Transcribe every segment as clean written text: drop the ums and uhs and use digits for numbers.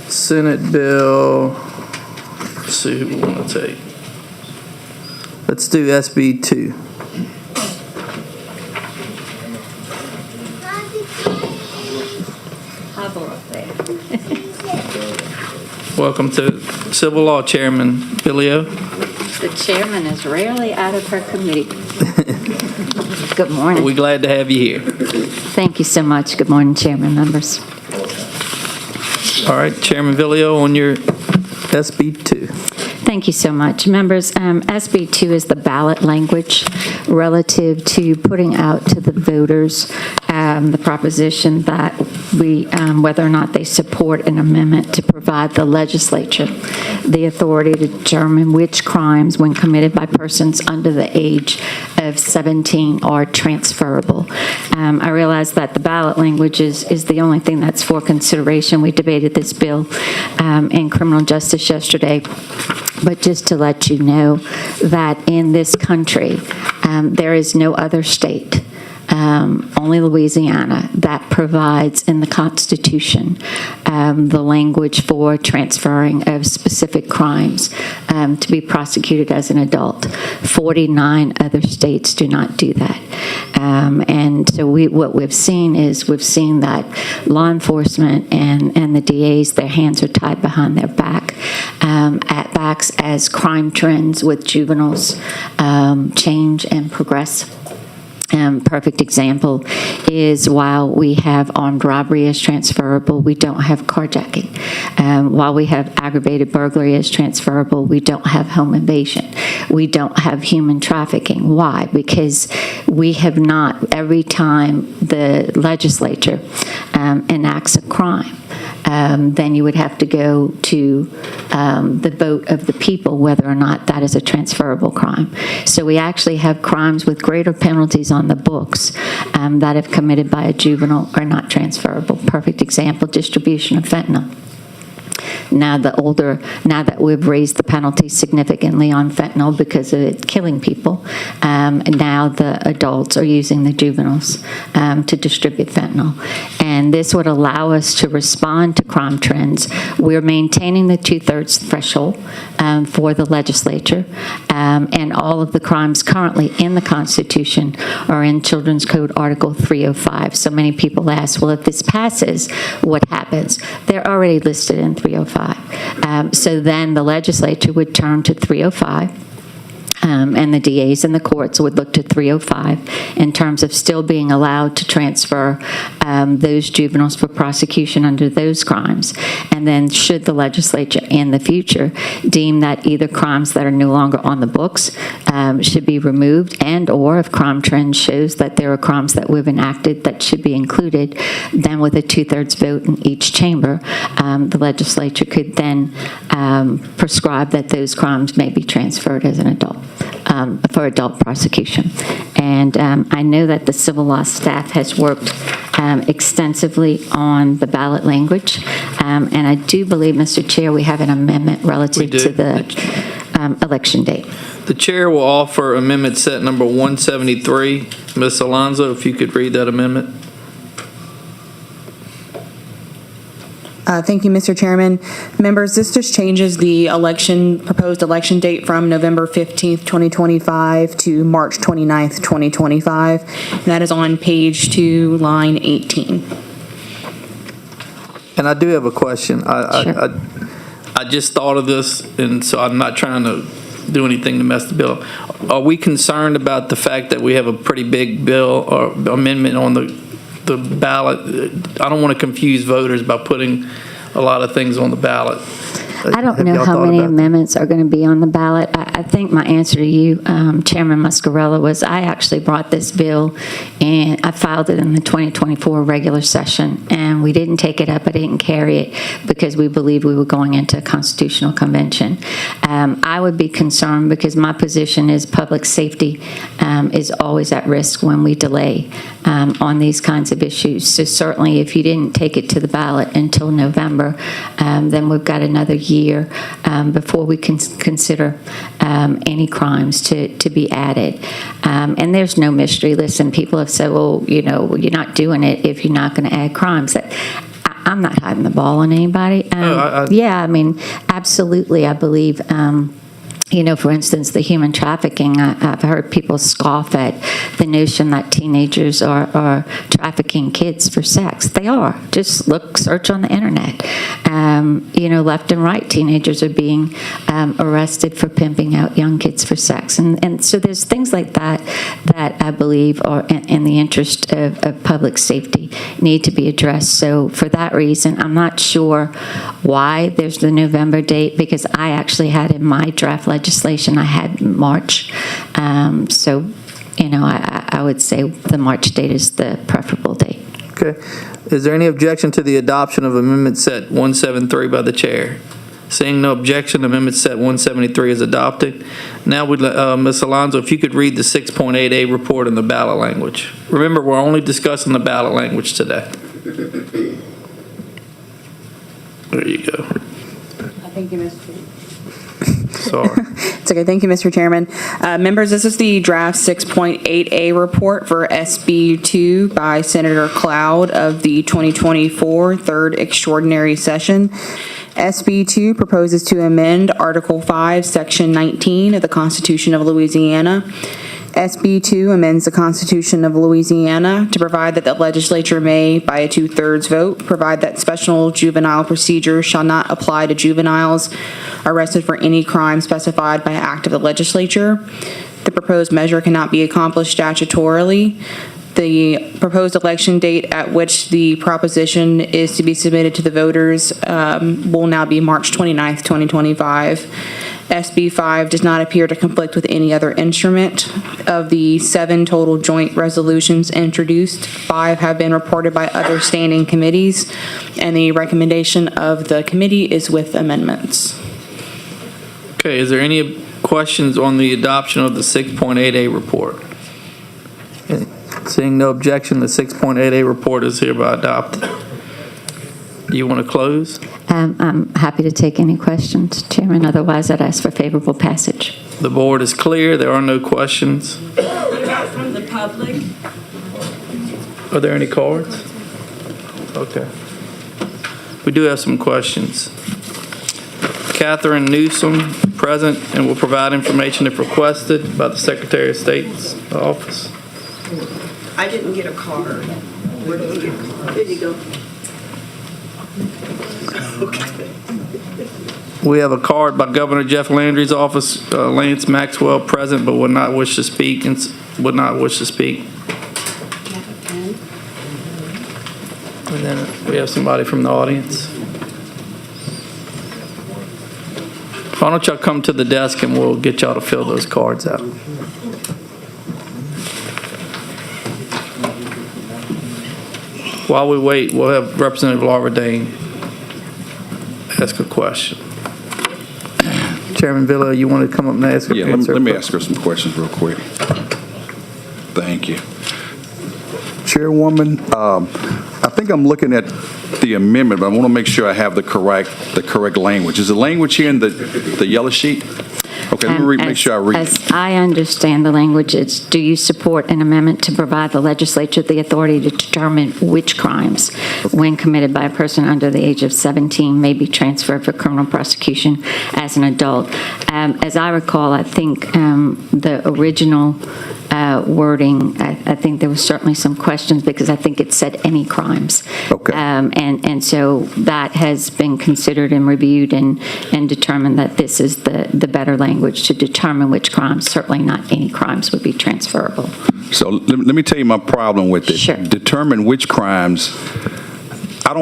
Senate Bill, let's see who we want to take. Let's do SB 2. Hobble up there. Welcome to Civil Law Chairman Billio. The chairman is rarely out of her committee. Good morning. We're glad to have you here. Thank you so much. Good morning, chairman, members. All right, Chairman Billio, on your SB 2. Thank you so much. Members, SB 2 is the ballot language relative to putting out to the voters the proposition that whether or not they support an amendment to provide the legislature the authority to determine which crimes, when committed by persons under the age of 17, are transferable. I realize that the ballot language is the only thing that's for consideration. We debated this bill in criminal justice yesterday. But just to let you know that in this country, there is no other state, only Louisiana, that provides in the Constitution the language for transferring of specific crimes to be prosecuted as an adult. 49 other states do not do that. And so what we've seen that law enforcement and the DAs, their hands are tied behind their backs as crime trends with juveniles change and progress. Perfect example is while we have armed robbery as transferable, we don't have carjacking. While we have aggravated burglary as transferable, we don't have home invasion. We don't have human trafficking. Why? Because we have not, every time the legislature enacts a crime, then you would have to go to the vote of the people whether or not that is a transferable crime. So we actually have crimes with greater penalties on the books that if committed by a juvenile are not transferable. Perfect example, distribution of fentanyl. Now that we've raised the penalty significantly on fentanyl because of it killing people, and now the adults are using the juveniles to distribute fentanyl. And this would allow us to respond to crime trends. We're maintaining the 2/3 threshold for the legislature, and all of the crimes currently in the Constitution are in Children's Code Article 305. So many people ask, well, if this passes, what happens? They're already listed in 305. So then the legislature would turn to 305. And the DAs and the courts would look to 305 in terms of still being allowed to transfer those juveniles for prosecution under those crimes. And then should the legislature in the future deem that either crimes that are no longer on the books should be removed, and or if crime trend shows that there are crimes that we've enacted that should be included, then with a 2/3 vote in each chamber, the legislature could then prescribe that those crimes may be transferred as an adult. For adult prosecution. And I know that the civil law staff has worked extensively on the ballot language. And I do believe, Mr. Chair, we have an amendment relative to the election date. The chair will offer amendment set number 173. Ms. Alonzo, if you could read that amendment. Thank you, Mr. Chairman. Members, this just changes the proposed election date from November 15th, 2025 to March 29th, 2025. And that is on page 2, line 18. And I do have a question. Sure. I just thought of this, and so I'm not trying to do anything to mess the bill up. Are we concerned about the fact that we have a pretty big bill or amendment on the ballot? I don't want to confuse voters by putting a lot of things on the ballot. I don't know how many amendments are going to be on the ballot. I think my answer to you, Chairman Muscarella, was I actually brought this bill and I filed it in the 2024 regular session, and we didn't take it up. I didn't carry it because we believed we were going into a constitutional convention. I would be concerned because my position is public safety is always at risk when we delay on these kinds of issues. So certainly if you didn't take it to the ballot until November, then we've got another year before we can consider any crimes to be added. And there's no mystery. Listen, people have said, well, you know, you're not doing it if you're not going to add crimes. I'm not hiding the ball on anybody. Yeah, I mean, absolutely, I believe, for instance, the human trafficking, I've heard people scoff at the notion that teenagers are trafficking kids for sex. They are. Just search on the internet. Left and right, teenagers are being arrested for pimping out young kids for sex. And so there's things like that I believe are in the interest of public safety need to be addressed. So for that reason, I'm not sure why there's the November date, because I actually had in my draft legislation, I had March. I would say the March date is the preferable date. Okay. Is there any objection to the adoption of Amendment Set 173 by the chair? Seeing no objection, Amendment Set 173 is adopted. Now, Ms. Alonso, if you could read the 6.8A report in the ballot language. Remember, we're only discussing the ballot language today. There you go. Thank you, Mr. Chairman. Sorry. It's okay. Thank you, Mr. Chairman. Members, this is the draft 6.8A report for SB 2 by Senator Cloud of the 2024 Third Extraordinary Session. SB 2 proposes to amend Article 5, Section 19 of the Constitution of Louisiana. SB 2 amends the Constitution of Louisiana to provide that the legislature may, by a 2/3 vote, provide that special juvenile procedures shall not apply to juveniles arrested for any crime specified by act of the legislature. The proposed measure cannot be accomplished statutorily. The proposed election date at which the proposition is to be submitted to the voters will now be March 29th, 2025. SB 5 does not appear to conflict with any other instrument. Of the 7 total joint resolutions introduced, 5 have been reported by other standing committees, and the recommendation of the committee is with amendments. Okay, is there any questions on the adoption of the 6.8A report? Seeing no objection, the 6.8A report is hereby adopted. Do you want to close? I'm happy to take any questions, Chairman. Otherwise, I'd ask for favorable passage. The board is clear. There are no questions. From the public? Are there any cards? Okay. We do have some questions. Catherine Newsom, present, and will provide information if requested by the Secretary of State's office. I didn't get a card. Where did you get a card? Here you go. Okay. We have a card by Governor Jeff Landry's office. Lance Maxwell, present, but would not wish to speak. You have a pen? And then we have somebody from the audience. Why don't y'all come to the desk and we'll get y'all to fill those cards out. While we wait, we'll have Representative Laura Dane ask a question. Chairman Villa, you want to come up and ask? Yeah, let me ask her some questions real quick. Thank you. Chairwoman, I think I'm looking at the amendment, but I want to make sure I have the correct language. Is the language here in the yellow sheet? Okay, let me make sure I read it. As I understand the language, it's, do you support an amendment to provide the legislature the authority to determine which crimes, when committed by a person under the age of 17, may be transferred for criminal prosecution as an adult? As I recall, I think the original wording, I think there was certainly some questions because I think it said any crimes. Okay. And so that has been considered and reviewed and determined that this is the better language to determine which crimes, certainly not any crimes, would be transferable. So let me tell you my problem with it. Sure. Determine which crimes. I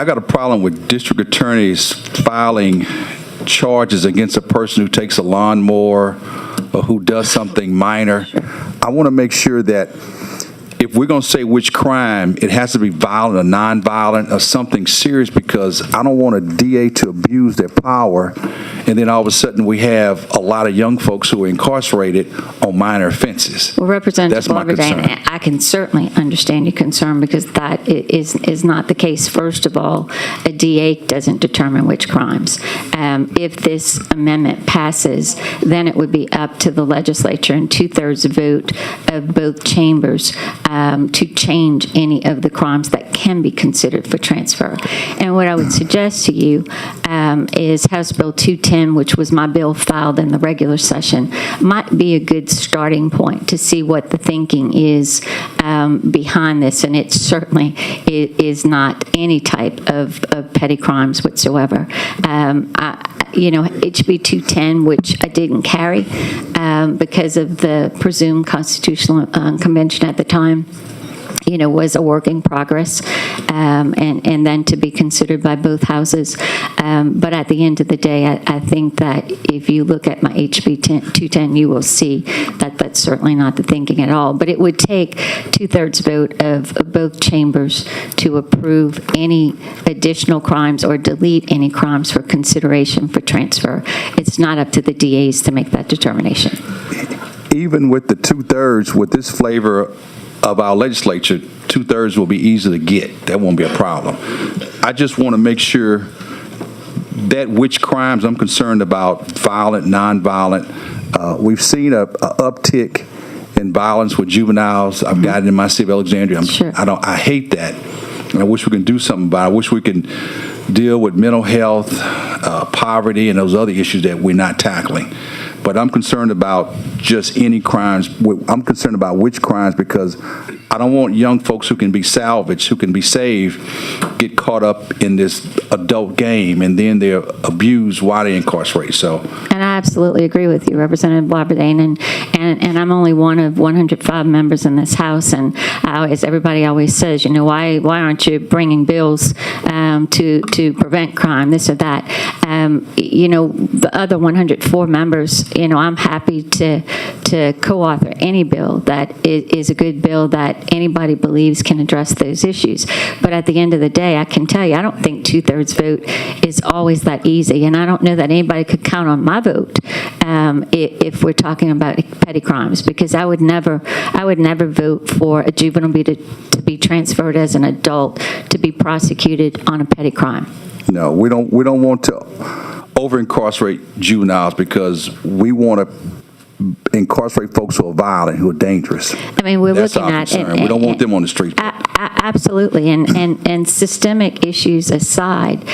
got a problem with district attorneys filing charges against a person who takes a lawnmower or who does something minor. Sure. I want to make sure that if we're going to say which crime, it has to be violent or nonviolent or something serious, because I don't want a DA to abuse their power and then all of a sudden we have a lot of young folks who are incarcerated on minor offenses. Well, Representative That's my Barbadane, concern. I can certainly understand your concern because that is not the case. First of all, a DA doesn't determine which crimes. If this amendment passes, then it would be up to the legislature and 2/3 vote of both chambers to change any of the crimes that can be considered for transfer. And what I would suggest to you is House Bill 210, which was my bill filed in the regular session, might be a good starting point to see what the thinking is behind this. And it certainly is not any type of petty crimes whatsoever. HB 210, which I didn't carry because of the presumed constitutional convention at the time, was a work in progress, and then to be considered by both houses. But at the end of the day, I think that if you look at my HB 210, you will see that that's certainly not the thinking at all. But it would take 2/3 vote of both chambers to approve any additional crimes or delete any crimes for consideration for transfer. It's not up to the DAs to make that determination. Even with the 2/3, with this flavor of our legislature, 2/3 will be easy to get. That won't be a problem. I just want to make sure that which crimes I'm concerned about, violent, nonviolent. We've seen a uptick in violence with juveniles. I've got it in my city of Alexandria. Sure. I hate that. And I wish we can do something about it. I wish we can deal with mental health, poverty, and those other issues that we're not tackling. But I'm concerned about just any crimes. I'm concerned about which crimes, because I don't want young folks who can be salvaged, who can be saved, get caught up in this adult game, and then they're abused while they incarcerate. So, And I absolutely agree with you, Representative Barbadane, and I'm only one of 105 members in this House, and as everybody always says, why aren't you bringing bills to prevent crime, this or that? The other 104 members, I'm happy to co-author any bill that is a good bill that anybody believes can address those issues. But at the end of the day, I can tell you, I don't think 2/3 vote is always that easy, and I don't know that anybody could count on my vote if we're talking about petty crimes, because I would never vote for a juvenile to be transferred as an adult to be prosecuted on a petty crime. no, we don't want to over-incarcerate juveniles, because we want to incarcerate folks who are violent, who are dangerous. I mean, we're That's looking our at concern. We don't want them on the streets. Absolutely, and systemic issues aside,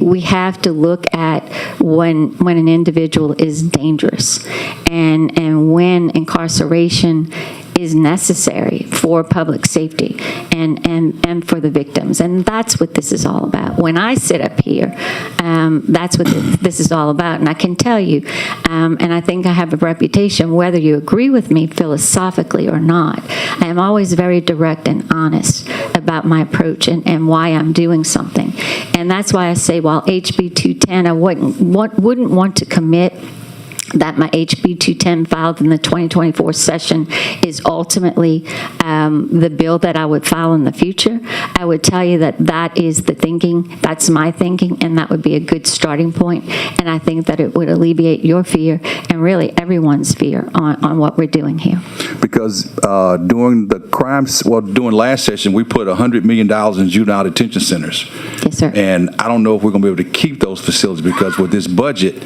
we have to look at when an individual is dangerous, and when incarceration is necessary for public safety and for the victims. And that's what this is all about. When I sit up here, that's what this is all about. And I can tell you, and I think I have a reputation, whether you agree with me philosophically or not, I am always very direct and honest about my approach and why I'm doing something. And that's why I say, while HB 210, I wouldn't want to commit that my HB 210 filed in the 2024 session is ultimately the bill that I would file in the future. I would tell you that is the thinking, that's my thinking, and that would be a good starting point. And I think that it would alleviate your fear and really everyone's fear on what we're doing here. Because during last session, we put $100 million in juvenile detention centers. Yes, sir. And I don't know if we're going to be able to keep those facilities, because with this budget,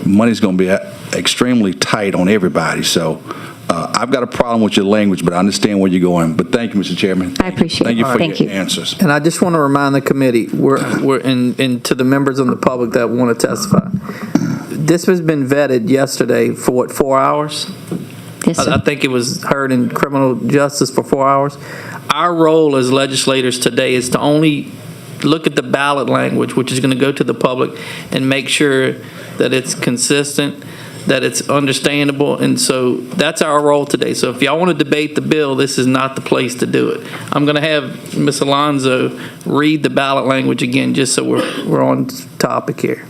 money's going to be extremely tight on everybody. So I've got a problem with your language, but I understand where you're going. But thank you, Mr. Chairman. I appreciate Thank you it. for Thank your you. answers. And I just want to remind the committee, we're in to the members of the public that want to testify. This has been vetted yesterday for what, 4 hours? Yes, sir. I think it was heard in criminal justice for 4 hours. Our role as legislators today is to only look at the ballot language, which is going to go to the public, and make sure that it's consistent, that it's understandable. And so that's our role today. So if y'all want to debate the bill, this is not the place to do it. I'm going to have Ms. Alonzo read the ballot language again, just so we're on topic here.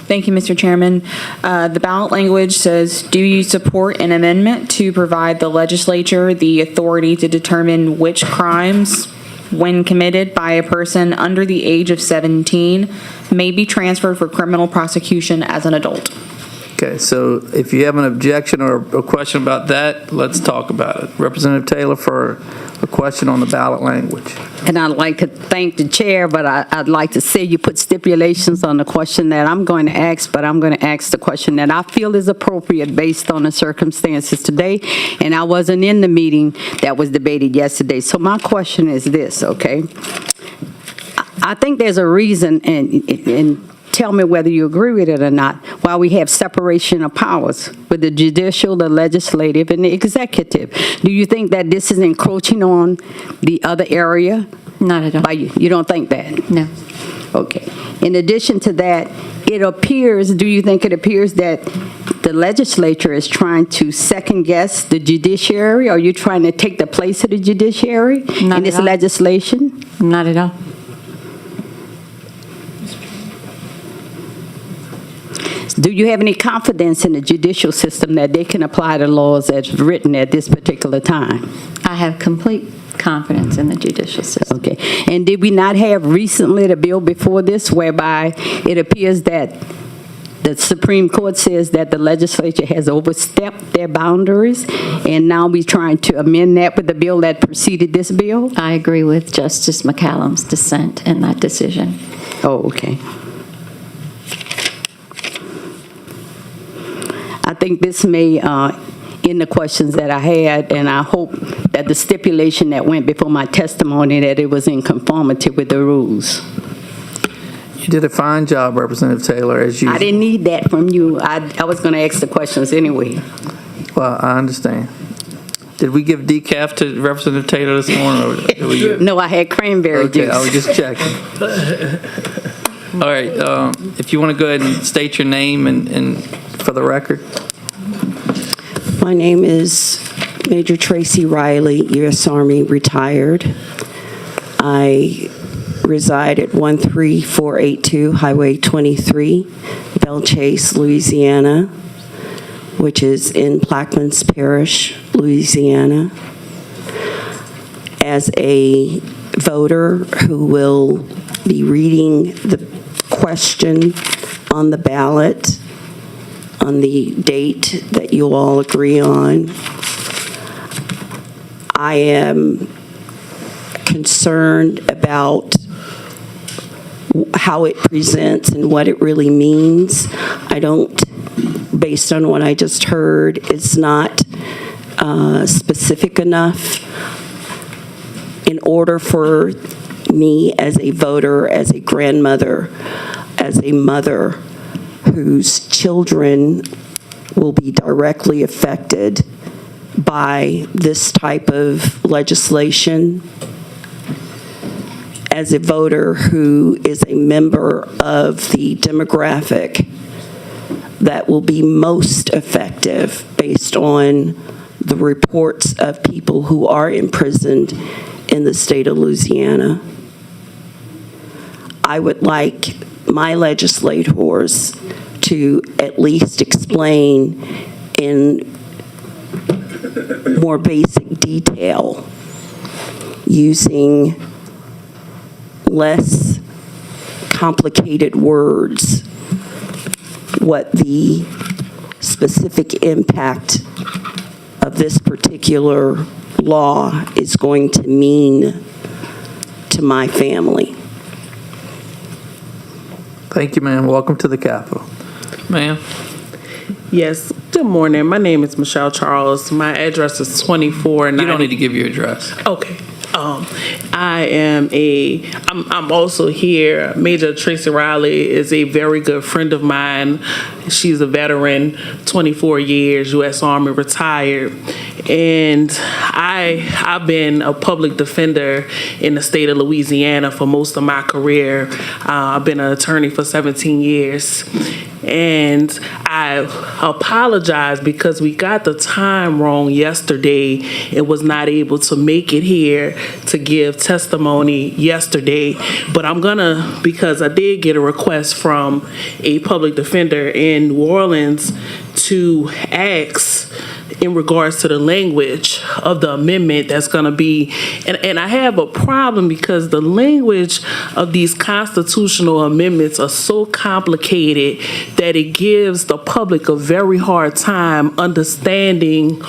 Thank you, Mr. Chairman. The ballot language says, do you support an amendment to provide the legislature the authority to determine which crimes, when committed by a person under the age of 17, may be transferred for criminal prosecution as an adult? Okay, so if you have an objection or a question about that, let's talk about it. Representative Taylor for a question on the ballot language. And I'd like to thank the chair, but I'd like to say you put stipulations on the question that I'm going to ask, but I'm going to ask the question that I feel is appropriate based on the circumstances today. And I wasn't in the meeting that was debated yesterday. So my question is this, okay? I think there's a reason, and tell me whether you agree with it or not, why we have separation of powers with the judicial, the legislative, and the executive. Do you think that this is encroaching on the other area? Not at all. By you? You don't think that? No. Okay. In addition to that, it appears, do you think it appears that the legislature is trying to second-guess the judiciary? Are you trying to take the place of the judiciary Not in this at all. legislation? Not at all. Do you have any confidence in the judicial system that they can apply the laws as written at this particular time? I have complete confidence in the judicial system. Okay. And did we not have recently the bill before this whereby it appears that the Supreme Court says that the legislature has overstepped their boundaries, and now we're trying to amend that with the bill that preceded this bill? I agree with Justice McCallum's dissent in that decision. Oh, okay. I think this may end the questions that I had, and I hope that the stipulation that went before my testimony, that it was in conformity with the rules. You did a fine job, Representative Taylor, as usual. I didn't need that from you. I was going to ask the questions anyway. Well, I understand. Did we give decaf to Representative Taylor this morning? Or did we give? No, I had cranberry Okay, I was juice. just checking. All right, if you want to go ahead and state your name and for the record. My name is Major Tracy Riley, U.S. Army, retired. I reside at 13482 Highway 23, Belle Chase, Louisiana, which is in Plaquemines Parish, Louisiana. As a voter who will be reading the question on the ballot on the date that you all agree on, I am concerned about how it presents and what it really means. I don't, based on what I just heard, it's not specific enough in order for me as a voter, as a grandmother, as a mother whose children will be directly affected by this type of legislation, as a voter who is a member of the demographic that will be most effective based on the reports of people who are imprisoned in the state of Louisiana. I would like my legislators to at least explain in more basic detail, using less complicated words, what the specific impact of this particular law is going to mean to my family. Thank you, ma'am. Welcome to the Capitol. Ma'am? Yes, good morning. My name is Michelle Charles. My address is 2490. You don't need to give your address. Okay. I'm also here. Major Tracy Riley is a very good friend of mine. She's a veteran, 24 years, U.S. Army, retired. And I've been a public defender in the state of Louisiana for most of my career. I've been an attorney for 17 years. And I apologize because we got the time wrong yesterday and was not able to make it here to give testimony yesterday. But I'm gonna, because I did get a request from a public defender in New Orleans to ask in regards to the language of the amendment that's going to be, and I have a problem because the language of these constitutional amendments are so complicated that it gives the public a very hard time understanding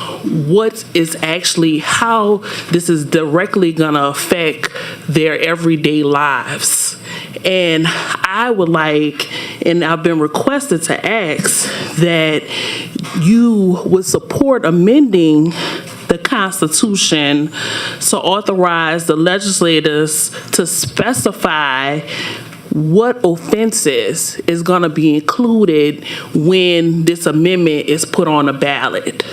what is actually, how this is directly going to affect their everyday lives. And I would like, and I've been requested to ask that you would support amending the Constitution to authorize the legislators to specify what offenses is going to be included when this amendment is put on a ballot.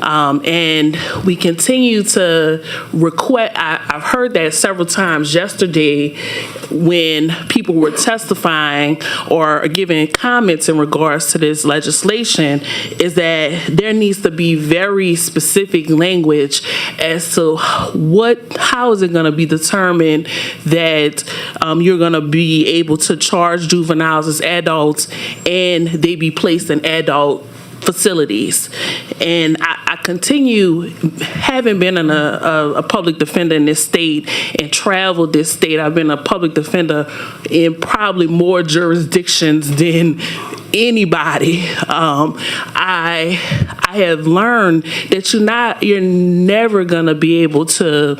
And we continue to request, I've heard that several times yesterday when people were testifying or giving comments in regards to this legislation, is that there needs to be very specific language as to how is it going to be determined that you're going to be able to charge juveniles as adults and they be placed in adult facilities. And I continue, having been a public defender in this state and traveled this state, I've been a public defender in probably more jurisdictions than anybody. I have learned that you're never gonna be able to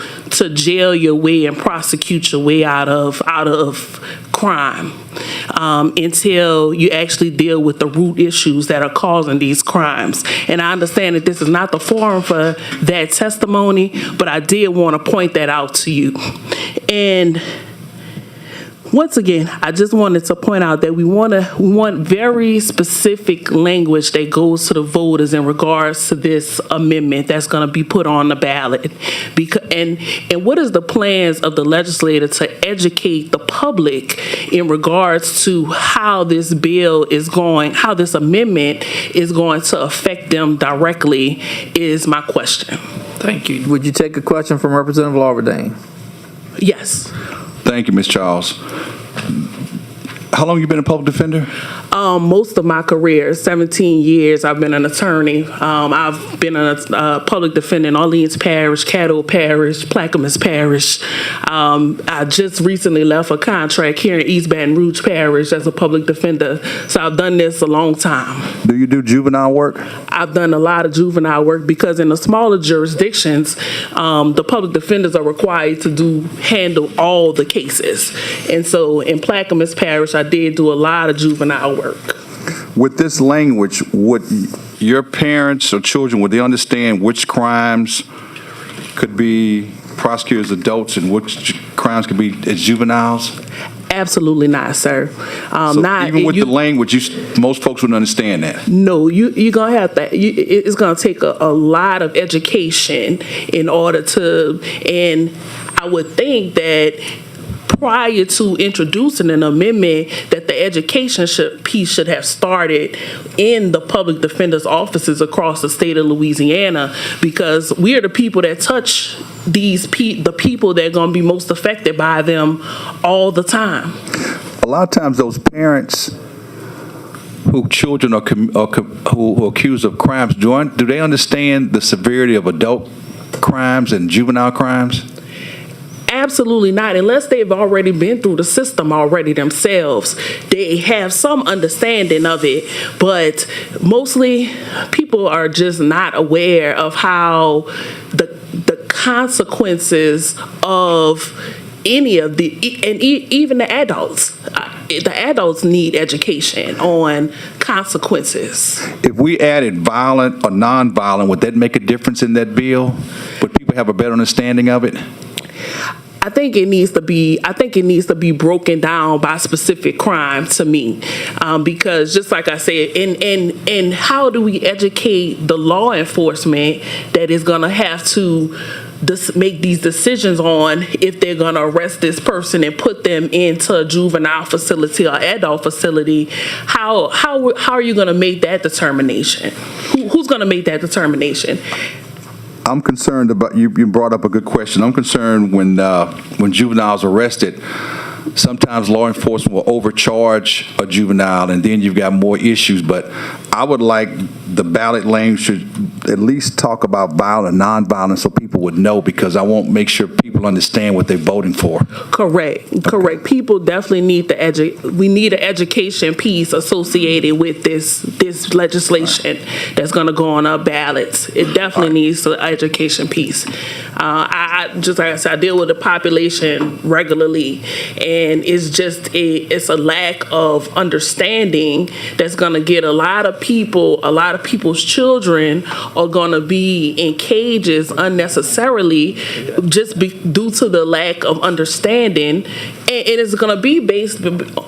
jail your way and prosecute your way out of crime until you actually deal with the root issues that are causing these crimes. And I understand that this is not the forum for that testimony, but I did want to point that out to you. And once again, I just wanted to point out that we want very specific language that goes to the voters in regards to this amendment that's going to be put on the ballot. And what is the plans of the legislator to educate the public in regards to how this bill is going, how this amendment is going to affect them directly is my question. Thank you. Would you take a question from Representative Lawberdane? Yes. Thank you, Ms. Charles. How long you been a public defender? Most of my career, 17 years, I've been an attorney. I've been a public defender in Orleans Parish, Caddo Parish, Plaquemines Parish. I just recently left a contract here in East Baton Rouge Parish as a public defender. So I've done this a long time. Do you do juvenile work? I've done a lot of juvenile work because in the smaller jurisdictions, the public defenders are required to handle all the cases. And so in Plaquemines Parish, I did do a lot of juvenile work. With this language, would your parents or children, would they understand which crimes could be prosecuted as adults and which crimes could be as juveniles? Absolutely not, sir. So even with the language, most folks wouldn't understand that. No, you're going to have to, it's going to take a lot of education in order to, and I would think that prior to introducing an amendment, that the education piece should have started in the public defender's offices across the state of Louisiana, because we are the people that touch the people that are going to be most affected by them all the time. A lot of times those parents who children are who are accused of crimes, do they understand the severity of adult crimes and juvenile crimes? Absolutely not, unless they've already been through the system already themselves. They have some understanding of it, but mostly people are just not aware of how the consequences of any of the, and even the adults. The adults need education on consequences. If we added violent or nonviolent, would that make a difference in that bill? Would people have a better understanding of it? I think it needs to be broken down by specific crime to me, because just like I said, and how do we educate the law enforcement that is going to have to make these decisions on if they're going to arrest this person and put them into a juvenile facility or adult facility? How are you going to make that determination? Who's going to make that determination? I'm concerned about, you brought up a good question. I'm concerned when juveniles are arrested, sometimes law enforcement will overcharge a juvenile and then you've got more issues. But I would like the ballot language should at least talk about violent and nonviolent so people would know, because I won't make sure people understand what they're voting for. Correct. People definitely need we need an education piece associated with this legislation that's going to go on our ballots. It definitely needs an education piece. I just like I said, I deal with the population regularly, and it's a lack of understanding that's going to get a lot of people's children are going to be in cages unnecessarily just due to the lack of understanding. And it is going to be based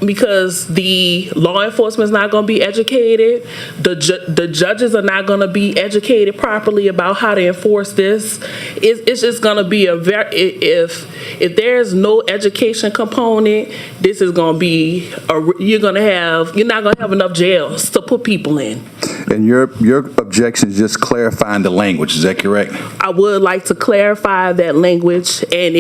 because the law enforcement is not going to be educated. The judges are not going to be educated properly about how to enforce this. It's just going to be if there's no education component, this is going to be you're not going to have enough jails to put people in. And your objection is just clarifying the language, is that correct? I would like to clarify that language, and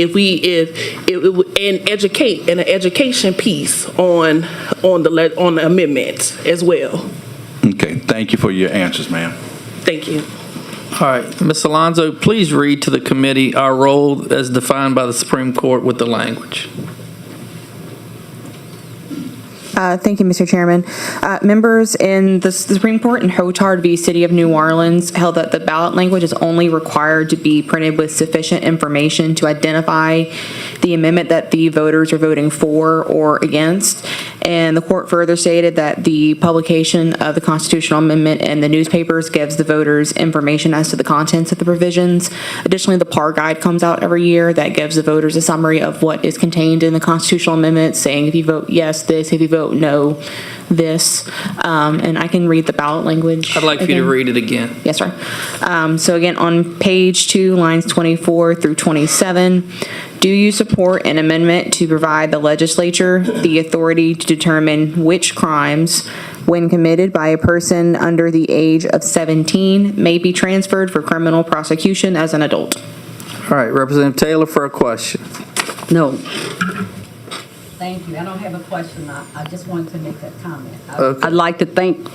educate an education piece on the amendment as well. Okay, thank you for your answers, ma'am. Thank you. All right, Ms. Alonso, please read to the committee our role as defined by the Supreme Court with the language. Thank you, Mr. Chairman. Members, in the Supreme Court in Hotard v. City of New Orleans held that the ballot language is only required to be printed with sufficient information to identify the amendment that the voters are voting for or against. And the court further stated that the publication of the constitutional amendment in the newspapers gives the voters information as to the contents of the provisions. Additionally, the PAR guide comes out every year that gives the voters a summary of what is contained in the constitutional amendment, saying if you vote yes, this, if you vote no, this. And I can read the ballot language. I'd like for you to read it again. Yes, sir. So again, on page 2, lines 24 through 27, do you support an amendment to provide the legislature the authority to determine which crimes, when committed by a person under the age of 17, may be transferred for criminal prosecution as an adult? All right, Representative Taylor for a question. No. Thank you. I don't have a question. I just wanted to make a comment. Okay. I'd like to thank.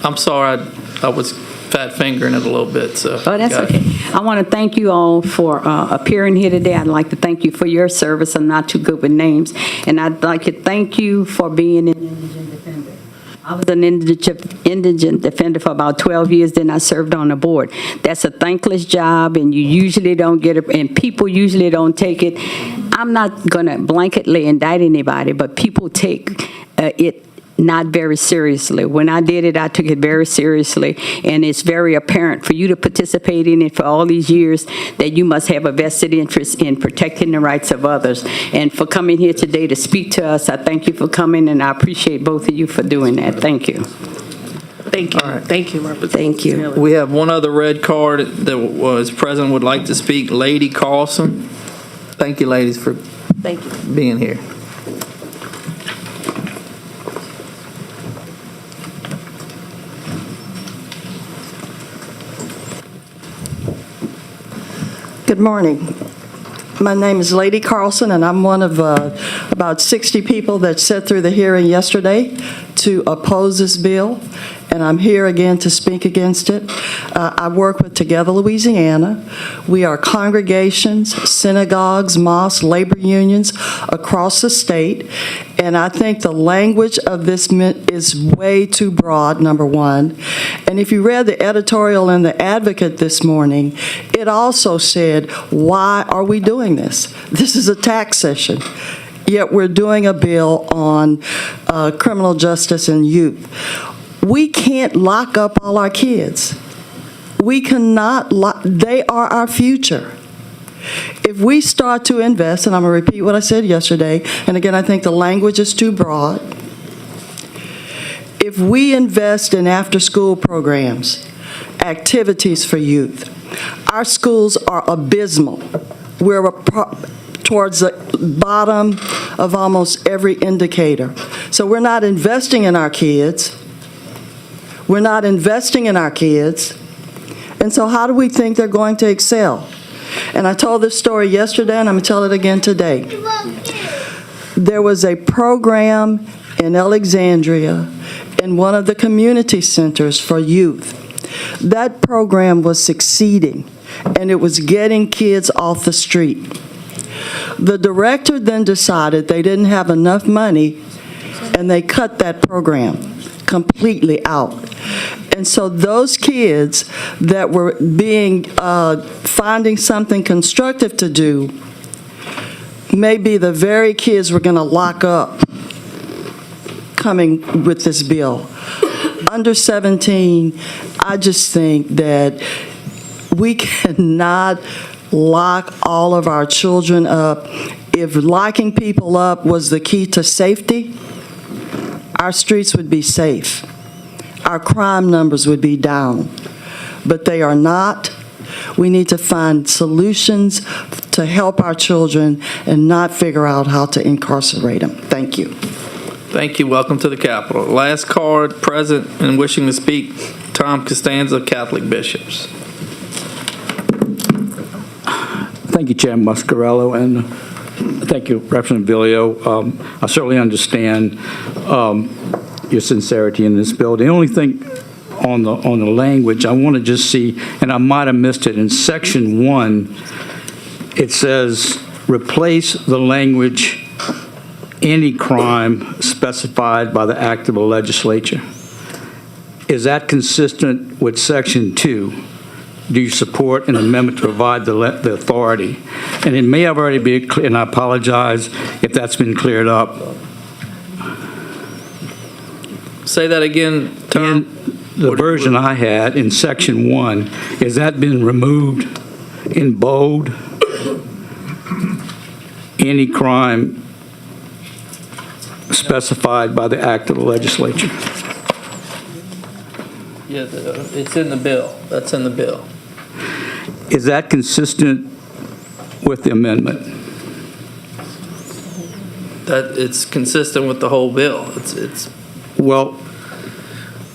I'm sorry, I was fat fingering it a little bit, so. Oh, that's got it. okay. I want to thank you all for appearing here today. I'd like to thank you for your service. I'm not too good with names. And I'd like to thank you for being an indigent defender. I was an indigent defender for about 12 years, then I served on the board. That's a thankless job, and you usually don't get it, and people usually don't take it. I'm not going to blanketly indict anybody, but people take it not very seriously. When I did it, I took it very seriously, and it's very apparent for you to participate in it for all these years that you must have a vested interest in protecting the rights of others. And for coming here today to speak to us, I thank you for coming, and I appreciate both of you for doing that. Thank you. Thank you. All right. Thank you, Representative. Thank you. Taylor. We have one other red card that was present would like to speak, Lady Carlson. Thank you, ladies, for Thank you. being here. Good morning. My name is Lady Carlson, and I'm one of about 60 people that sat through the hearing yesterday to oppose this bill, and I'm here again to speak against it. I work with Together Louisiana. We are congregations, synagogues, mosques, labor unions across the state, and I think the language of this is way too broad, number one. And if you read the editorial in The Advocate this morning, it also said, why are we doing this? This is a tax session. Yet we're doing a bill on criminal justice and youth. We can't lock up all our kids. We cannot they are our future. If we start to invest, and I'm going to repeat what I said yesterday, and again, I think the language is too broad. If we invest in after-school programs, activities for youth, our schools are abysmal. We're towards the bottom of almost every indicator. So we're not investing in our kids. We're not investing in our kids. And so how do we think they're going to excel? And I told this story yesterday, and I'm going to tell it again today. There was a program in Alexandria in one of the community centers for youth that program was succeeding, and it was getting kids off the street. The director then decided they didn't have enough money, and they cut that program completely out. And so those kids that were finding something constructive to do may be the very kids we're going to lock up coming with this bill. Under 17, I just think that we cannot lock all of our children up. If locking people up was the key to safety, our streets would be safe. Our crime numbers would be down. But they are not. We need to find solutions to help our children and not figure out how to incarcerate them. Thank you. Thank you. Welcome to the Capitol. Last card, present and wishing to speak, Tom Costanza, Catholic Bishops. Thank you, Chair Muscarello, and thank you, Representative Villio. I certainly understand your sincerity in this bill. The only thing on the language, I want to just see, and I might have missed it, in Section 1, it says, replace the language, any crime specified by the act of the legislature. Is that consistent with Section 2? Do you support an amendment to provide the authority? And it may have already been clear, and I apologize if that's been cleared up. Say that again, Tom. In the version I had in Section 1, has that been removed in bold? Any crime specified by the act of the legislature? Yeah, it's in the bill. That's in the bill. Is that consistent with the amendment? That it's consistent with the whole bill. It's. Well,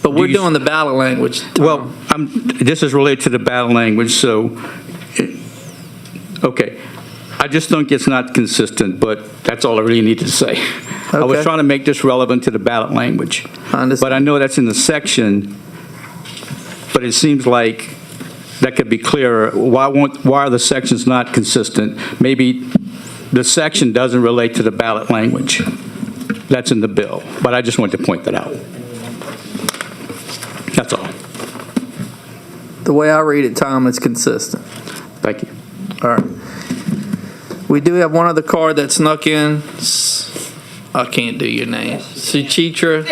But we're do you- doing the ballot language. Tom. well, this is related to the battle language, so, okay. I just think it's not consistent, but that's all I really need to say. I was Okay. trying to make this relevant to the ballot language. I understand. But I know that's in the section, but it seems like that could be clearer. Why are the sections not consistent? Maybe the section doesn't relate to the ballot language. That's in the bill, but I just wanted to point that out. That's all. The way I read it, Tom, it's consistent. Thank you. All right. We do have one other card that snuck in. I can't do your name. Suchitra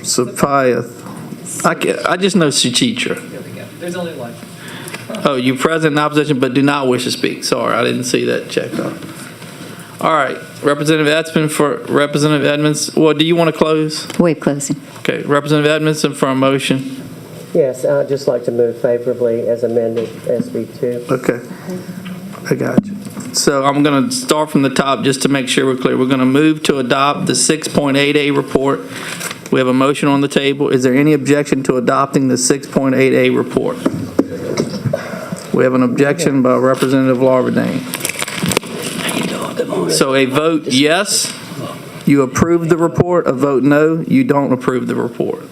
Sapayath. I just know Suchitra. There's only one. Oh, you present in opposition but do not wish to speak. Sorry, I didn't see that checked off. All right, Representative Edmondson for Representative Edmondson. Well, do you want to close? Waive closing. Okay, Representative Edmondson for a motion. Yes, I'd just like to move favorably as amended, SB 2. Okay, I got you. So I'm going to start from the top just to make sure we're clear. We're going to move to adopt the 6.8A report. We have a motion on the table. Is there any objection to adopting the 6.8A report? We have an objection by Representative Larverdane. So a vote yes, you approve the report. A vote no, you don't approve the report.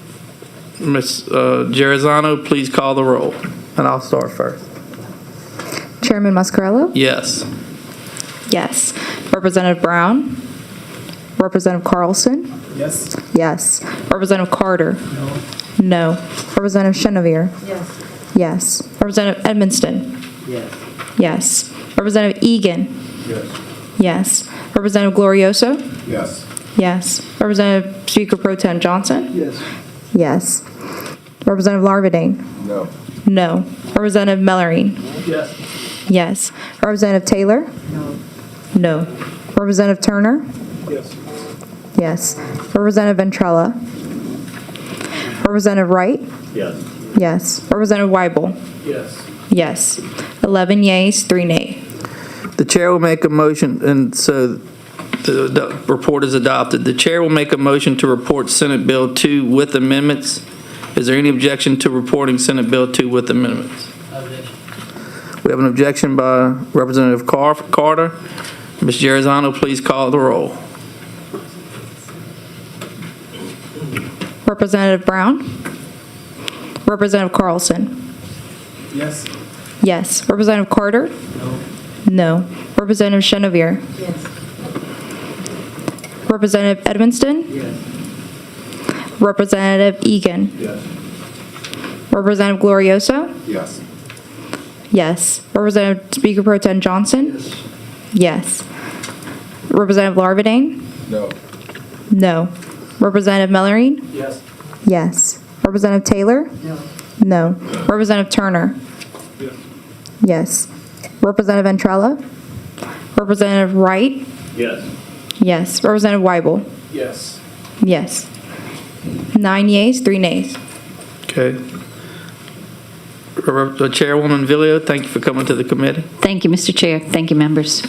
Ms. Gerizano, please call the roll. And I'll start first. Chairman Muscarello? Yes. Yes. Representative Brown? Representative Carlson? Yes. Yes. Representative Carter? No. Representative Chenevert? Yes. Yes. Representative Edmonston? Yes. Yes. Representative Egan? Yes. Yes. Representative Glorioso? Yes. Yes. Representative Speaker Pro Tem Johnson? Yes. Yes. Representative Larverdane? No. No. Representative Mellarine? Yes. Yes. Representative Taylor? No. No. Representative Turner? Yes. Yes. Representative Ventrella? Representative Wright? Yes. Yes. Representative Weibel? Yes. Yes. 11 yeas, 3 nay. The chair will make a motion, and so the report is adopted. The chair will make a motion to report Senate Bill 2 with amendments. Is there any objection to reporting Senate Bill 2 with amendments? We have an objection by Representative Carter. Ms. Gerizano, please call the roll. Representative Brown? Representative Carlson? Yes. Yes. Representative Carter? No. Representative Chenevert? Yes. Representative Edmiston? Yes. Representative Egan? Yes. Representative Glorioso? Yes. Yes. Representative Speaker Pro Tem Johnson? Yes. Representative Larvadane? No. No. Representative Mellarine? Yes. Yes. Representative Taylor? No. Representative Turner? Yes. Representative Ventrella? Representative Wright? Yes. Yes. Representative Weibel? Yes. Yes. 9 yeas, 3 nays. Okay. Chairwoman Villio, thank you for coming to the committee. Thank you, Mr. Chair. Thank you, members.